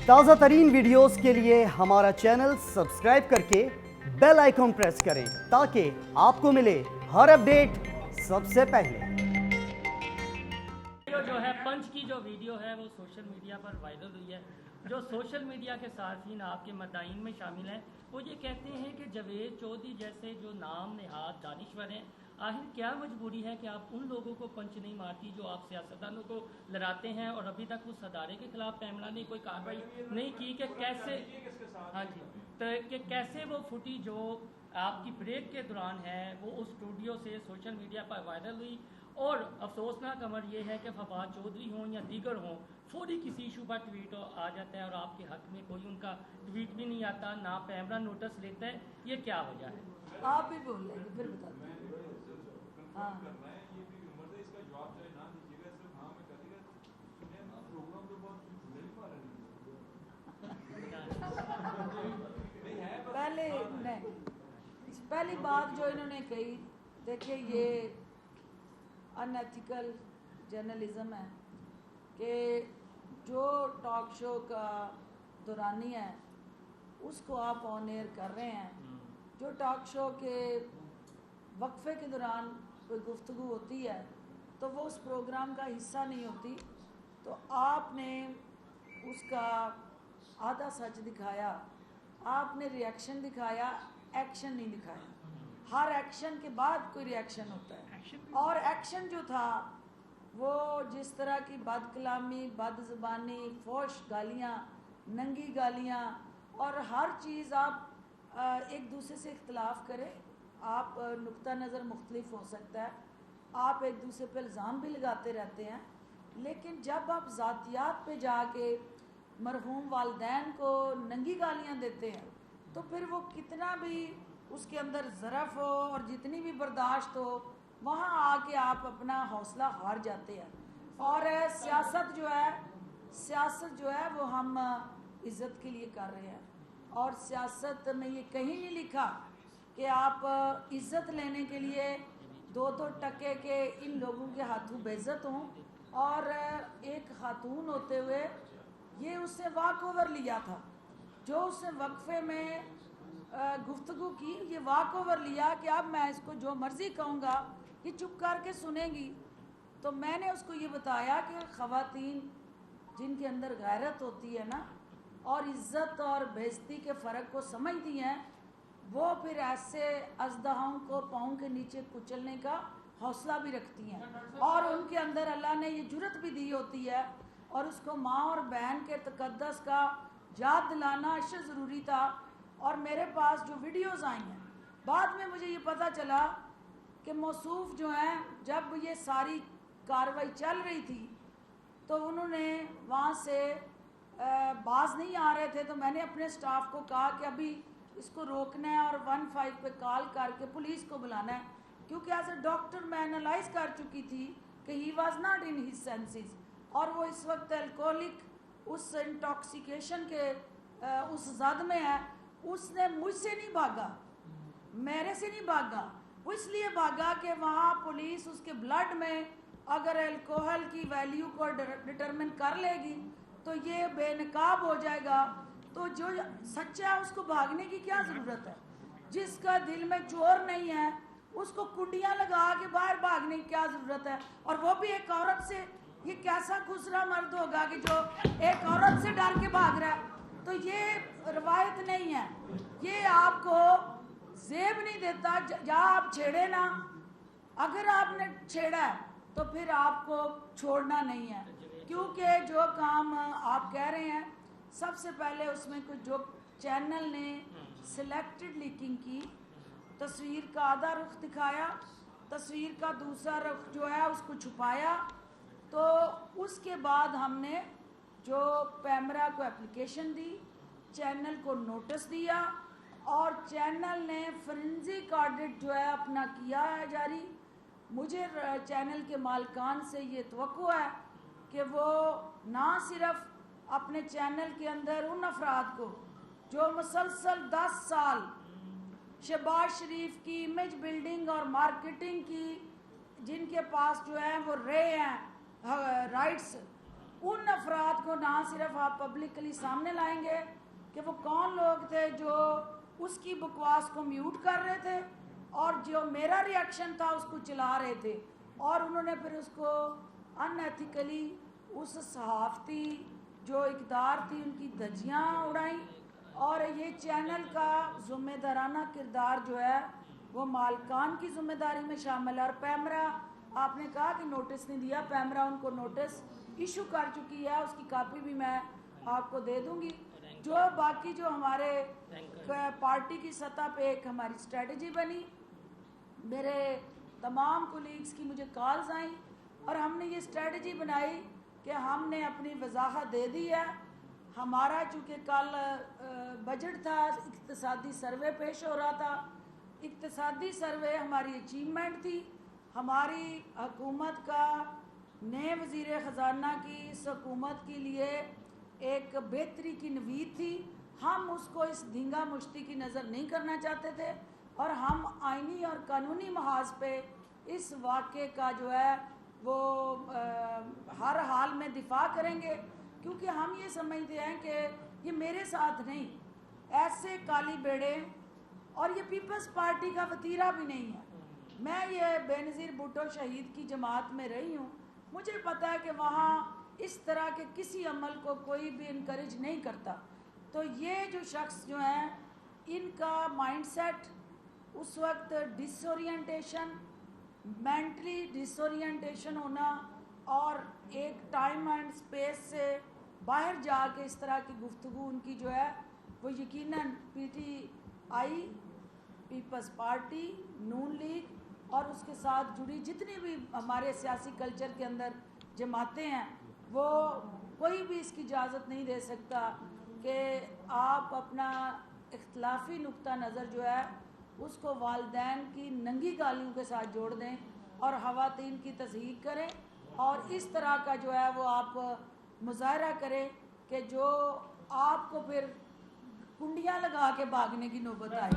ताज़ा तरीन वीडियोस के लिए हमारा चैनल सब्सक्राइब करके बेल आइकॉन प्रेस करें ताकि आपको मिले हर अपडेट सबसे पहले। जो है पंच की जो वीडियो है वो सोशल मीडिया पर वायरल हुई है। जो सोशल मीडिया के सार्फिन आपके मदाइन में शामिल हैं वो ये कहते हैं कि जावेद चौधरी जैसे जो नाम नहाद दानिश्वर हैं, आखिर क्या मजबूरी है कि आप उन लोगों को पंच नहीं मारती जो आप सियासतदानों को लड़ाते हैं, और अभी तक उस अदारे के खिलाफ पैमला ने कोई कार्रवाई नहीं की कि कैसे, हाँ जी, तो कि कैसे वो फुटी जो आपकी ब्रेक के दौरान है वो उस स्टूडियो से सोशल मीडिया पर वायरल हुई। और अफसोसनाक अमर ये है कि फवाद चौधरी हों या दीगर हों, फौरी किसी इशू पर ट्वीट आ जाता है और आपके हक में कोई उनका ट्वीट भी नहीं आता, ना पैमरा नोटिस लेता है। ये क्या वजह है? आप भी बोल लेंगे फिर बताते हैं। हाँ पहली बात जो इन्होंने कही, देखिए ये अनएथिकल जर्नलिज्म है कि जो टॉक शो का दौरानी है उसको आप ऑन एयर कर रहे हैं। जो टॉक शो के वक्फे के दौरान कोई गुफ्तगू होती है तो वो उस प्रोग्राम का हिस्सा नहीं होती, तो आपने उसका आधा सच दिखाया, आपने रिएक्शन दिखाया, एक्शन नहीं दिखाया। हर एक्शन के बाद कोई रिएक्शन होता है, और एक्शन जो था वो जिस तरह की बदकलामी, बदज़बानी, फोश गालियाँ, नंगी गालियाँ और हर चीज़ आप एक दूसरे से इख्तलाफ करें। आप नुक्ता नज़र मुख्तलिफ हो सकता है, आप एक दूसरे पे इल्ज़ाम भी लगाते रहते हैं, लेकिन जब आप ज़ातियात पे जाके मरहूम वालिदैन को नंगी गालियाँ देते हैं तो फिर वो कितना भी उसके अंदर ज़रफ़ हो और जितनी भी बर्दाश्त हो, वहाँ आके आप अपना हौसला हार जाते हैं। और सियासत जो है वो हम इज़्ज़त के लिए कर रहे हैं, और सियासत में ये कहीं नहीं लिखा कि आप इज़्ज़त लेने के लिए दो दो टके के इन लोगों के हाथों बेइज्जत हों। और एक खातून होते हुए ये उससे वाक ओवर लिया था, जो उसने वक्फे में गुफ्तगू की, ये वाक ओवर लिया कि अब मैं इसको जो मर्ज़ी कहूँगा ये चुप करके सुनेंगी। तो मैंने उसको ये बताया कि ख़वातीन जिनके अंदर गैरत होती है ना और इज़्ज़त और बेइज्जती के फ़र्क को समझती हैं, वो फिर ऐसे अज़दहाओं को पाँव के नीचे कुचलने का हौसला भी रखती हैं, और उनके अंदर अल्लाह ने ये जुर्रत भी दी होती है, और उसको माँ और बहन के तक़द्दुस का याद दिलाना अशद ज़रूरी था। और मेरे पास जो वीडियोज़ आई हैं, बाद में मुझे ये पता चला कि मौसूफ़ जो हैं, जब ये सारी कार्रवाई चल रही थी तो उन्होंने वहाँ से बाज नहीं आ रहे थे, तो मैंने अपने स्टाफ को कहा कि अभी इसको रोकना है और 15 पे कॉल करके पुलिस को बुलाना है, क्योंकि एज ए डॉक्टर मैं एनालाइज कर चुकी थी कि he was not in his senses, और वो इस वक्त अल्कोहलिक उस इंटॉक्सिकेशन के उस जद में है। उसने मुझसे नहीं भागा, मेरे से नहीं भागा, वो इसलिए भागा कि वहाँ पुलिस उसके ब्लड में अगर अल्कोहल की वैल्यू को डिटरमिन कर लेगी तो ये बेनकाब हो जाएगा। तो जो सच्चा है उसको भागने की क्या ज़रूरत है? जिसका दिल में चोर नहीं है उसको कुंडियाँ लगा के बाहर भागने की क्या ज़रूरत है? और वो भी एक औरत से। ये कैसा खुसरा मर्द होगा कि जो एक औरत से डर के भाग रहा है? तो ये रवायत नहीं है, ये आपको जेब नहीं देता। जहाँ आप छेड़े ना, अगर आपने छेड़ा है तो फिर आपको छोड़ना नहीं है, क्योंकि जो काम आप कह रहे हैं सबसे पहले उसमें कुछ जो चैनल ने सिलेक्टेड लीकिंग की, तस्वीर का आधा रुख दिखाया, तस्वीर का दूसरा रुख जो है उसको छुपाया। तो उसके बाद हमने जो पैमरा को एप्लीकेशन दी, चैनल को नोटिस दिया, और चैनल ने फोरेंसिक ऑडिट जो है अपना किया है जारी। मुझे चैनल के मालिकान से ये तवक्को है कि वो ना सिर्फ अपने चैनल के अंदर उन अफराद को जो मुसलसल 10 साल शहबाज शरीफ की इमेज बिल्डिंग और मार्केटिंग की जिनके पास जो है वो रहे हैं राइट्स, उन अफराद को ना सिर्फ आप पब्लिकली सामने लाएंगे कि वो कौन लोग थे जो उसकी बकवास को म्यूट कर रहे थे और जो मेरा रिएक्शन था उसको चला रहे थे, और उन्होंने फिर उसको अनएथिकली उस सहाफ़ती जो इक़दार थी उनकी धज्जियाँ उड़ाई। और ये चैनल का ज़िम्मेदाराना किरदार जो है वो मालकान की ज़िम्मेदारी में शामिल है। और पैमरा, आपने कहा कि नोटिस नहीं दिया, पैमरा उनको नोटिस इशू कर चुकी है, उसकी कापी भी मैं आपको दे दूंगी। जो बाकी जो हमारे पार्टी की सतह पे एक हमारी स्ट्रेटजी बनी, मेरे तमाम कोलीग्स की मुझे कॉल्स आई और हमने ये स्ट्रेटजी बनाई कि हमने अपनी वजाहत दे दी है। हमारा चूँकि कल बजट था, इक्तिसादी सर्वे पेश हो रहा था, इक्तिसादी सर्वे हमारी अचीवमेंट थी, हमारी हुकूमत का नए वज़ीर ख़जाना की इस हुकूमत के लिए एक बेहतरी की नवीद थी। हम उसको इस धींगा मुश्ती की नज़र नहीं करना चाहते थे और हम आइनी और कानूनी महाज पे इस वाक़े का जो है वो हर हाल में दिफा करेंगे, क्योंकि हम ये समझते हैं कि ये मेरे साथ नहीं, ऐसे काली बेड़े, और ये पीपल्स पार्टी का वतीरा भी नहीं है। मैं ये बेनज़ीर भुट्टो शहीद की जमात में रही हूँ, मुझे पता है कि वहाँ इस तरह के किसी अमल को कोई भी इनकरेज नहीं करता। तो ये जो शख्स जो हैं, इनका माइंडसेट उस वक्त डिसोरिएंटेशन, मेंटली डिसोरिएंटेशन होना और एक टाइम एंड स्पेस से बाहर जाके इस तरह की गुफ्तगू उनकी जो है वो यकीनन पीटीआई, पीपल्स पार्टी, नून लीग और उसके साथ जुड़ी जितनी भी हमारे सियासी कल्चर के अंदर जमातें हैं, वो कोई भी इसकी इजाज़त नहीं दे सकता कि आप अपना इख्तलाफी नुक्ता नज़र जो है उसको वालिदैन की नंगी गालियों के साथ जोड़ दें और ख़वातीन की तज़हीक करें और इस तरह का जो है वो आप मुज़ाहरा करें कि जो आपको फिर कुंडियाँ लगा के भागने की नौबत आए।